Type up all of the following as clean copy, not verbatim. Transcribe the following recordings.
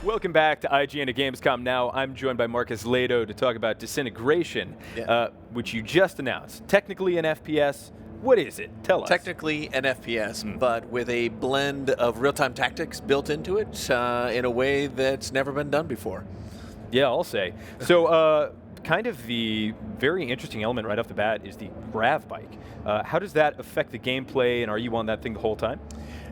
Welcome back to IGN at Gamescom. Now, I'm joined by Marcus Lehto to talk about Disintegration, which you just announced. Technically an FPS. What is it? Tell us. Technically an FPS, but with a blend of real-time tactics built into it in a way that's never been done before. Yeah, I'll say. So, kind of the very interesting element right off the bat is the grav bike. How does that affect the gameplay, and are you on that thing the whole time?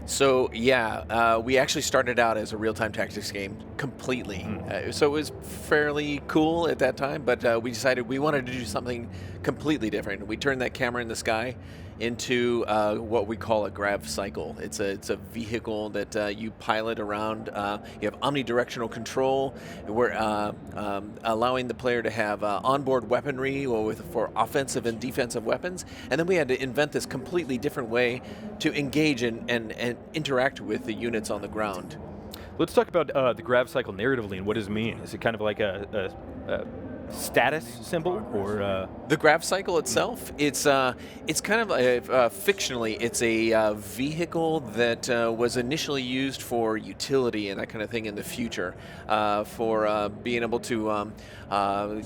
So yeah, we actually started out as a real-time tactics game completely. So it was fairly cool at that time, but we decided we wanted to do something completely different. We turned that camera in the sky into what we call a grav cycle. It's a vehicle that you pilot around. You have omnidirectional control. We're allowing the player to have onboard weaponry for offensive and defensive weapons. And then we had to invent this completely different way to engage and interact with the units on the ground. Let's talk about the grav cycle narratively and what does it mean? Is it kind of like a status symbol, or the grav cycle itself? It's kind of fictionally, it's a vehicle that was initially used for utility and that kind of thing in the future, for being able to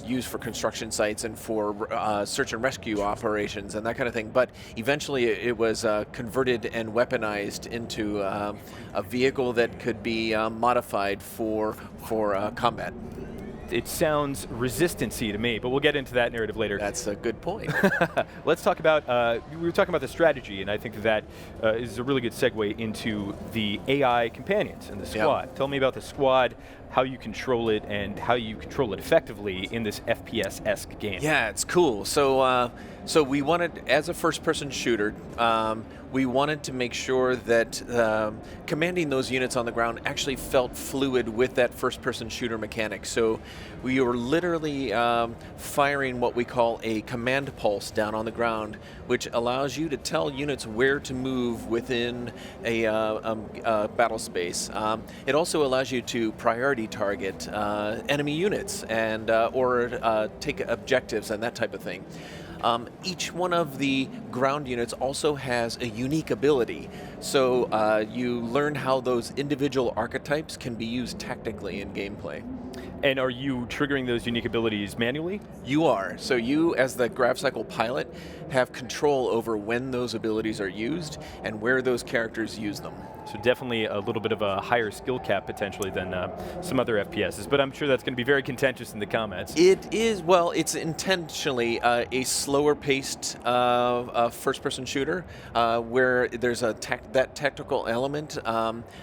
use for construction sites and for search and rescue operations and that kind of thing. But eventually, it was converted and weaponized into a vehicle that could be modified for combat. It sounds resistance-y to me, but we'll get into that narrative later. That's a good point. Let's talk about, we were talking about the strategy, and I think that is a really good segue into the AI companions and the squad. Yep. Tell me about the squad, how you control it, and how you control it effectively in this FPS-esque game. Yeah, it's cool. So we wanted, as a first-person shooter, we wanted to make sure that commanding those units on the ground actually felt fluid with that first-person shooter mechanic. So we were literally firing what we call a command pulse down on the ground, which allows you to tell units where to move within a battle space. It also allows you to priority target enemy units and or take objectives and that type of thing. Each one of the ground units also has a unique ability, so you learn how those individual archetypes can be used tactically in gameplay. And are you triggering those unique abilities manually? You are. So you, as the grav cycle pilot, have control over when those abilities are used and where those characters use them. So definitely a little bit of a higher skill cap potentially than some other FPSs, but I'm sure that's going to be very contentious in the comments. It is. Well, it's intentionally a slower paced first-person shooter where there's that tactical element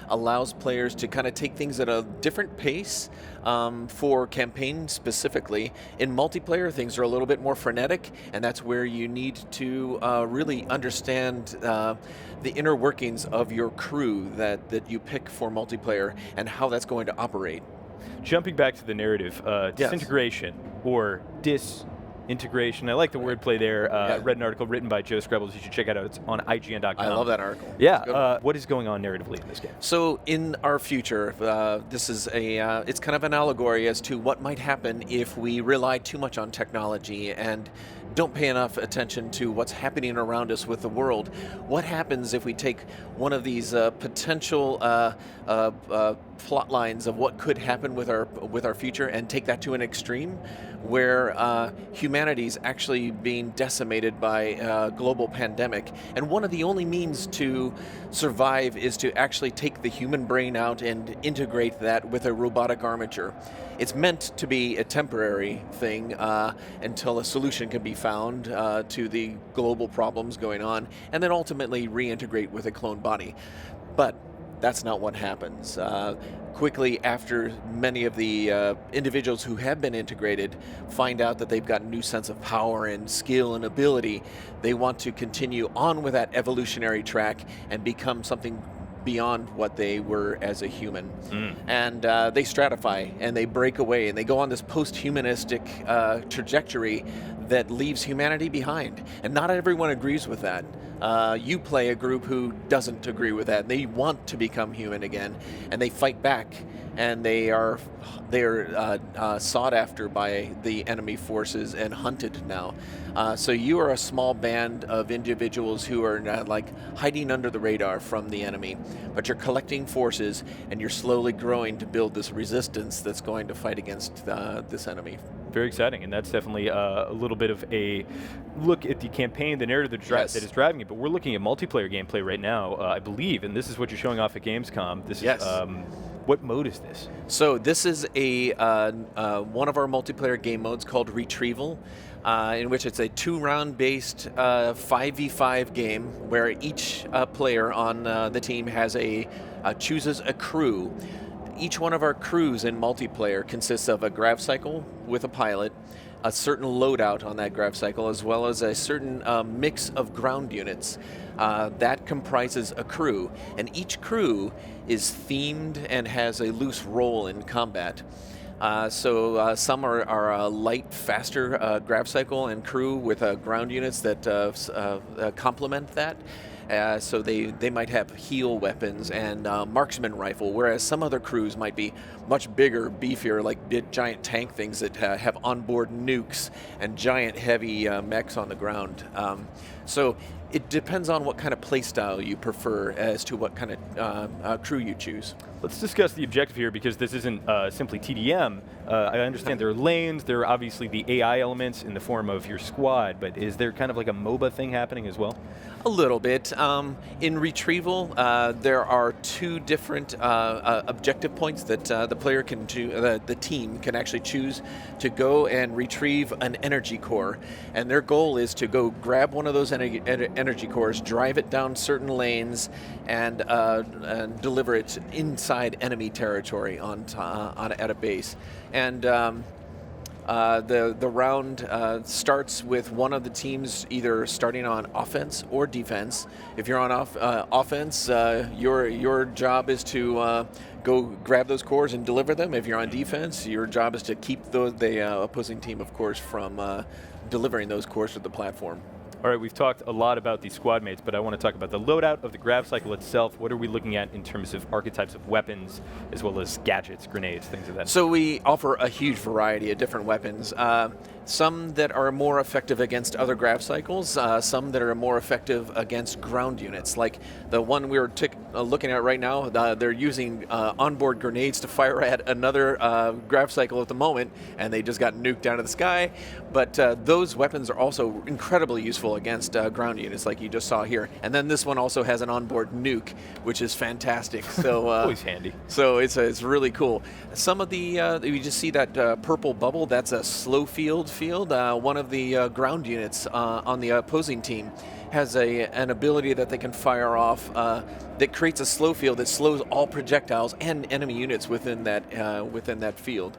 allows players to kind of take things at a different pace. For campaign specifically. In multiplayer, things are a little bit more frenetic, and that's where you need to really understand the inner workings of your crew that you pick for multiplayer and how that's going to operate. Jumping back to the narrative, Disintegration, or Disintegration. I like the wordplay there. Read an article written by Joe Screbbles. You should check it out. It's on IGN.com. I love that article. Yeah. What is going on narratively in this game? So in our future, this is it's kind of an allegory as to what might happen if we rely too much on technology and don't pay enough attention to what's happening around us with the world. What happens if we take one of these potential plot lines of what could happen with our future and take that to an extreme, where humanity's actually being decimated by a global pandemic, and one of the only means to survive is to actually take the human brain out and integrate that with a robotic armature. It's meant to be a temporary thing until a solution can be found to the global problems going on, and then ultimately reintegrate with a cloned body. But that's not what happens. Quickly after many of the individuals who have been integrated find out that they've got a new sense of power and skill and ability, they want to continue on with that evolutionary track and become something beyond what they were as a human. And they stratify and they break away and they go on this post-humanistic trajectory that leaves humanity behind. And not everyone agrees with that. You play a group who doesn't agree with that. They want to become human again, and they fight back, and they are sought after by the enemy forces and hunted now. So you are a small band of individuals who are like hiding under the radar from the enemy. but you're collecting forces and you're slowly growing to build this resistance that's going to fight against this enemy. Very exciting, and that's definitely a little bit of a look at the campaign, the narrative that is driving it. But we're looking at multiplayer gameplay right now, I believe, and this is what you're showing off at Gamescom. This is what mode is this? So this is a one of our multiplayer game modes called Retrieval, in which it's a 2-round based 5v5 game where each player on the team has chooses a crew. Each one of our crews in multiplayer consists of a grav cycle with a pilot, a certain loadout on that grav cycle, as well as a certain mix of ground units. That comprises a crew, and each crew is themed and has a loose role in combat. So some are a light, faster grav cycle and crew with ground units that complement that. So they might have heal weapons and marksman rifle, whereas some other crews might be much bigger, beefier, like big giant tank things that have onboard nukes and giant heavy mechs on the ground. So it depends on what kind of playstyle you prefer as to what kind of crew you choose. Let's discuss the objective here, because this isn't simply TDM. I understand there are lanes, there are obviously the AI elements in the form of your squad, but is there kind of like a MOBA thing happening as well? A little bit. In Retrieval, there are 2 different objective points that the player can the team can actually choose to go and retrieve an energy core, and their goal is to go grab one of those energy cores, drive it down certain lanes, and deliver it inside enemy territory at a base. And the round starts with one of the teams either starting on offense or defense. If you're on offense, your job is to go grab those cores and deliver them. If you're on defense, your job is to keep the opposing team, of course, from delivering those cores to the platform. All right, we've talked a lot about the squad mates, but I want to talk about the loadout of the grav cycle itself. What are we looking at in terms of archetypes of weapons, as well as gadgets, grenades, things of that? So we offer a huge variety of different weapons. Some that are more effective against other grav cycles, some that are more effective against ground units. Like the one we're looking at right now, they're using onboard grenades to fire at another grav cycle at the moment, and they just got nuked out of the sky. But those weapons are also incredibly useful against ground units, like you just saw here. And then this one also has an onboard nuke, which is fantastic. So always handy. So it's really cool. Some of the you just see that purple bubble. That's a slow field. One of the ground units on the opposing team has an ability that they can fire off that creates a slow field that slows all projectiles and enemy units within that field.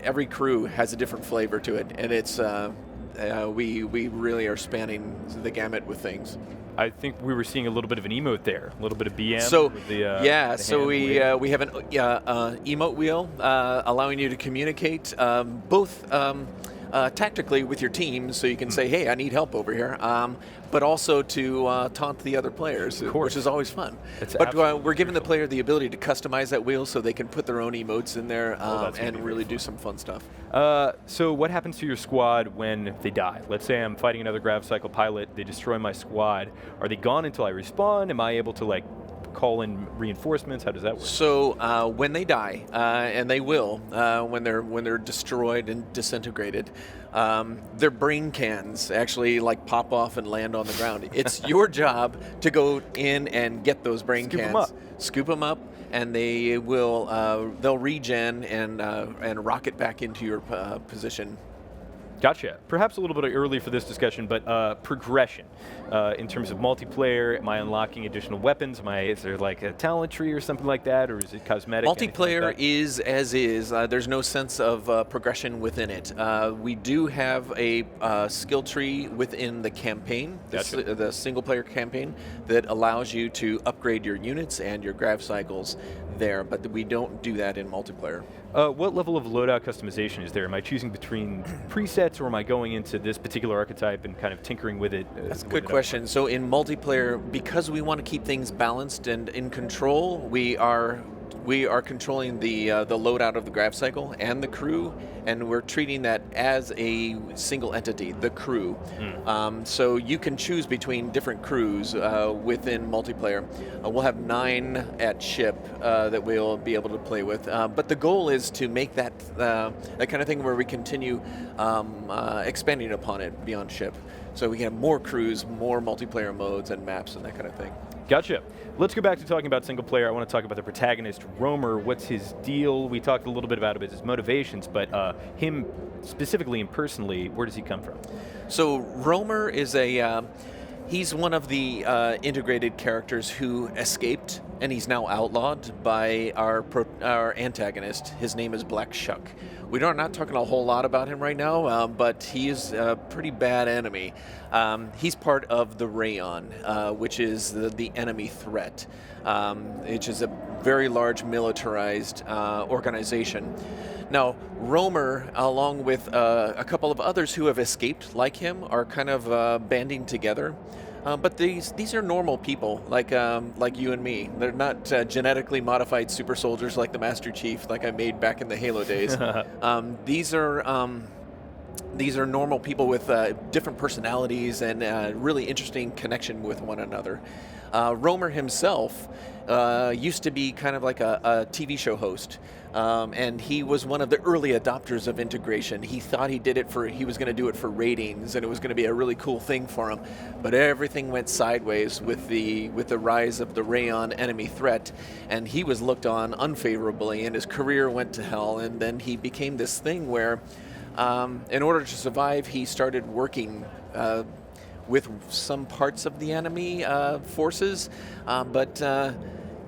Every crew has a different flavor to it, and it's we really are spanning the gamut with things. I think we were seeing a little bit of an emote there, a little bit of BM. So with the, we have an emote wheel allowing you to communicate both tactically with your team, so you can say, "Hey, I need help over here," but also to taunt the other players, which is always fun. But we're giving the player the ability to customize that wheel so they can put their own emotes in there and really do some fun stuff. So what happens to your squad when they die? Let's say I'm fighting another grav cycle pilot, they destroy my squad. Are they gone until I respawn? Am I able to call in reinforcements? How does that work? So when they die, and they will, when they're destroyed and disintegrated, their brain cans actually pop off and land on the ground. It's your job to go in and get those brain cans, scoop them up, and they will they'll regen and rocket back into your position. Gotcha. Perhaps a little bit early for this discussion, but progression in terms of multiplayer. Am I unlocking additional weapons? Is there a talent tree or something like that, or is it cosmetic? Multiplayer is as is. There's no sense of progression within it. We do have a skill tree within the campaign, the single-player campaign, that allows you to upgrade your units and your grav cycles there, but we don't do that in multiplayer. What level of loadout customization is there? Am I choosing between presets, or am I going into this particular archetype and kind of tinkering with it? That's a good question. So in multiplayer, because we want to keep things balanced and in control, we are We are controlling the loadout of the grav cycle and the crew, and we're treating that as a single entity, the crew. So you can choose between different crews within multiplayer. We'll have 9 at ship that we'll be able to play with. But the goal is to make that that kind of thing where we continue expanding upon it beyond ship. So we can have more crews, more multiplayer modes and maps and that kind of thing. Gotcha. Let's go back to talking about single player. I want to talk about the protagonist, Romer. What's his deal? We talked a little bit about his motivations, but him specifically and personally, where does he come from? So Romer is he's one of the integrated characters who escaped, and he's now outlawed by our antagonist. His name is Black Shuck. We're not talking a whole lot about him right now, but he is a pretty bad enemy. He's part of the Rayon, which is the enemy threat, which is a very large militarized organization. Now, Romer, along with a couple of others who have escaped like him, are kind of banding together. But these are normal people, like you and me. They're not genetically modified super soldiers like the Master Chief, like I made back in the Halo days. These are normal people with different personalities and really interesting connection with one another. Romer himself used to be kind of like a TV show host. And he was one of the early adopters of integration. He thought he was going to do it for ratings, and it was going to be a really cool thing for him. But everything went sideways with the rise of the Rayon enemy threat, and he was looked on unfavorably, and his career went to hell. And then he became this thing where, in order to survive, he started working with some parts of the enemy forces, but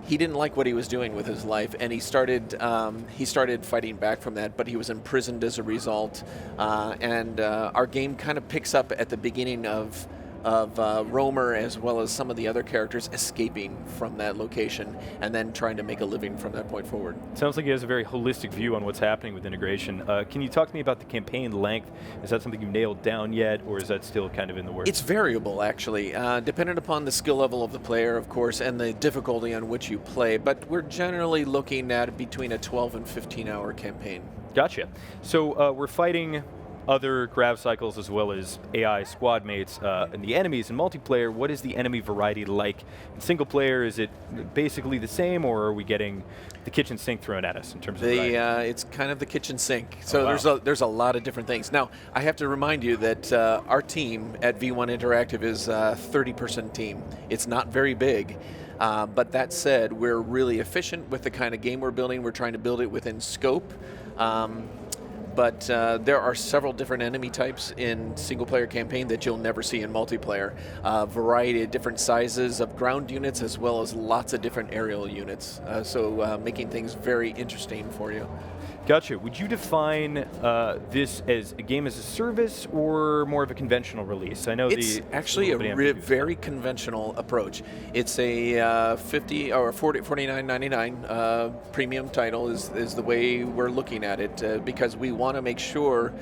he didn't like what he was doing with his life, and he started fighting back from that, but he was imprisoned as a result. And our game kind of picks up at the beginning of Romer, as well as some of the other characters escaping from that location and then trying to make a living from that point forward. Sounds like he has a very holistic view on what's happening with integration. Can you talk to me about the campaign length? Is that something you've nailed down yet, or is that still kind of in the works? It's variable, actually, dependent upon the skill level of the player, of course, and the difficulty on which you play, but we're generally looking at between a 12 and 15-hour campaign. Gotcha. So we're fighting other grav cycles as well as AI squad mates and the enemies in multiplayer. What is the enemy variety like in single player? Is it basically the same, or are we getting the kitchen sink thrown at us in terms of variety? It's kind of the kitchen sink. So there's a lot of different things. Now, I have to remind you that our team at V1 Interactive is a 30-person team. It's not very big. But that said, we're really efficient with the kind of game we're building. We're trying to build it within scope. But there are several different enemy types in single-player campaign that you'll never see in multiplayer. A variety of different sizes of ground units, as well as lots of different aerial units. So making things very interesting for you. Gotcha. Would you define this as a game as a service or more of a conventional release? I know it's actually a very conventional approach. It's a $50 or $49.99 premium title is the way we're looking at it, because we want to make sure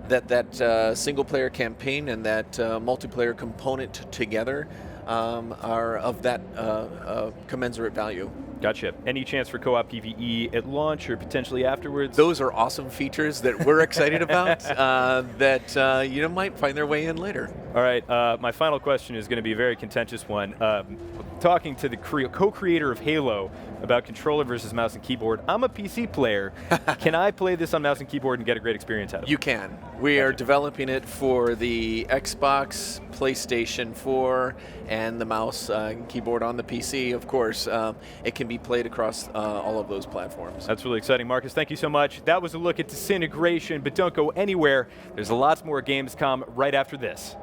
that single-player campaign and that multiplayer component together are of that commensurate value. Gotcha. Any chance for co-op PvE at launch or potentially afterwards? Those are awesome features that we're excited about that you might find their way in later. All right. My final question is going to be a very contentious one. Talking to the co-creator of Halo about controller versus mouse and keyboard. I'm a PC player. Can I play this on mouse and keyboard and get a great experience out of it? You can. We are developing it for the Xbox, PlayStation 4, and the mouse and keyboard on the PC. Of course, it can be played across all of those platforms. That's really exciting, Marcus. Thank you so much. That was a look at Disintegration, but don't go anywhere. There's lots more Gamescom right after this.